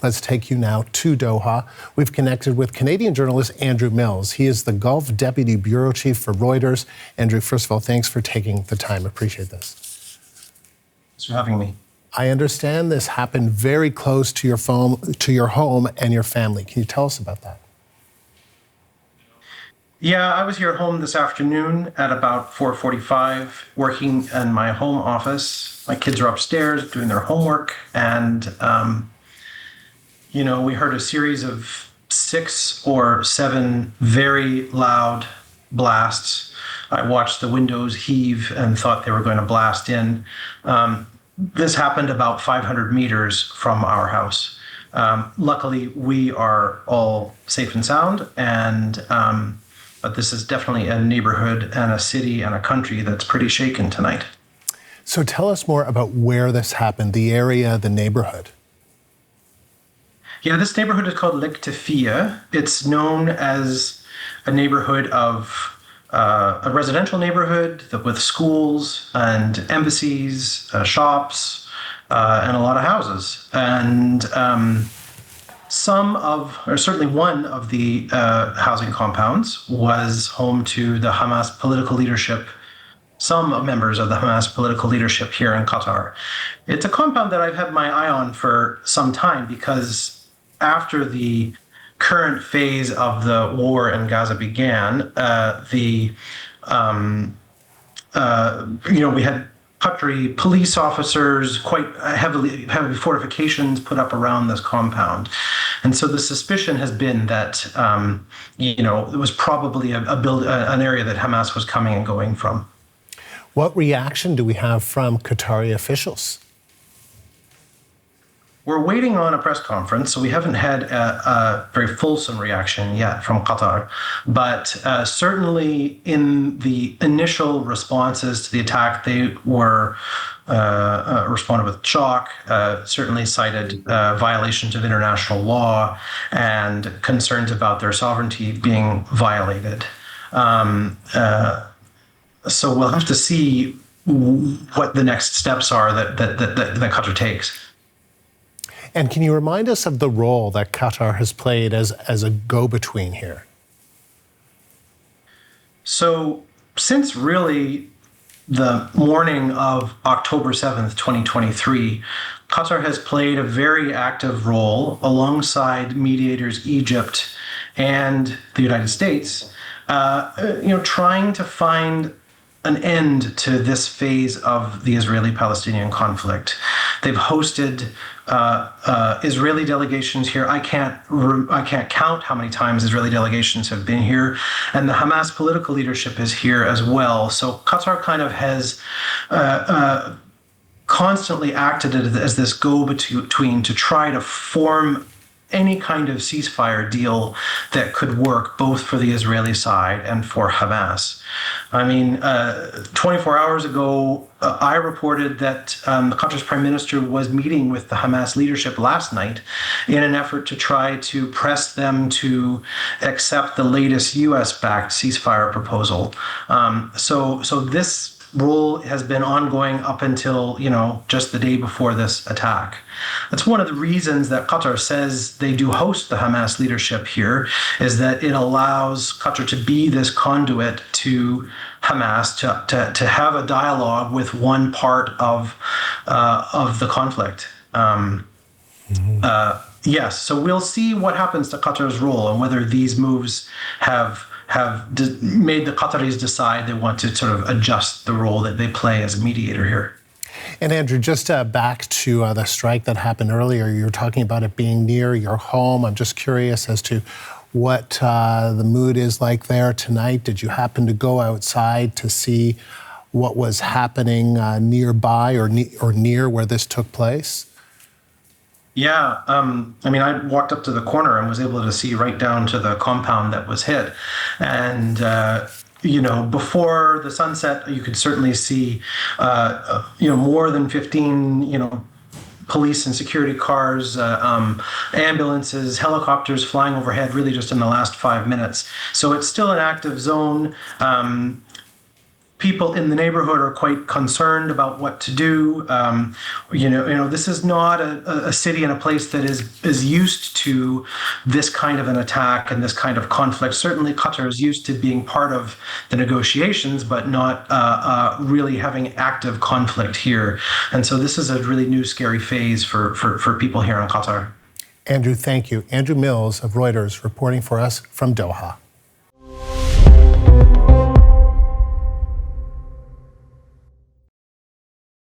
Let's take you now to Doha. We've connected with Canadian journalist Andrew Mills. He is the Gulf Deputy Bureau Chief for Reuters. Andrew, first of all, thanks for taking the time. Appreciate this. Thanks for having me. I understand this happened very close to your home and your family. Can you tell us about that? Yeah, I was here at home this afternoon at about 4:45, working in my home office. My kids are upstairs doing their homework, and we heard a series of 6 or 7 very loud blasts. I watched the windows heave and thought they were going to blast in. This happened about 500 meters from our house. Luckily, we are all safe and sound, but this is definitely a neighborhood and a city and a country that's pretty shaken tonight. So tell us more about where this happened, the area, the neighborhood. Yeah, this neighborhood is called Qatari. It's known as a neighborhood of a residential neighborhood with schools and embassies, shops, and a lot of houses. And certainly one of the housing compounds was home to the Hamas political leadership, some members of the Hamas political leadership here in Qatar. It's a compound that I've had my eye on for some time because after the current phase of the war in Gaza began, we had Qatari police officers, quite heavy fortifications put up around this compound. And so the suspicion has been that, it was probably an area that Hamas was coming and going from. What reaction do we have from Qatari officials? We're waiting on a press conference, so we haven't had a very fulsome reaction yet from Qatar. But certainly in the initial responses to the attack, they were responded with shock, certainly cited violations of international law and concerns about their sovereignty being violated. So we'll have to see what the next steps are that Qatar takes. And can you remind us of the role that Qatar has played as a go-between here? So since really the morning of October 7th, 2023, Qatar has played a very active role alongside mediators Egypt and the United States, trying to find an end to this phase of the Israeli-Palestinian conflict. They've hosted Israeli delegations here. I can't count how many times Israeli delegations have been here, and the Hamas political leadership is here as well. So Qatar kind of has constantly acted as this go-between to try to form any kind of ceasefire deal that could work both for the Israeli side and for Hamas. I mean, 24 hours ago, I reported that Qatar's prime minister was meeting with the Hamas leadership last night in an effort to try to press them to accept the latest U.S.-backed ceasefire proposal. So this role has been ongoing up until, just the day before this attack. That's one of the reasons that Qatar says they do host the Hamas leadership here, is that it allows Qatar to be this conduit to Hamas to have a dialogue with one part of the conflict. Yes, so we'll see what happens to Qatar's role and whether these moves have made the Qataris decide they want to sort of adjust the role that they play as a mediator here. And Andrew, just back to the strike that happened earlier, you were talking about it being near your home. I'm just curious as to what the mood is like there tonight. Did you happen to go outside to see what was happening nearby or near where this took place? Yeah, I walked up to the corner and was able to see right down to the compound that was hit. And, before the sunset, you could certainly see, more than 15, police and security cars, ambulances, helicopters flying overhead really just in the last 5 minutes. So it's still an active zone. people in the neighborhood are quite concerned about what to do. This is not a city and a place that is used to this kind of an attack and this kind of conflict. Certainly, Qatar is used to being part of the negotiations, but not really having active conflict here. And so this is a really new, scary phase for people here in Qatar. Andrew, thank you. Andrew Mills of Reuters reporting for us from Doha.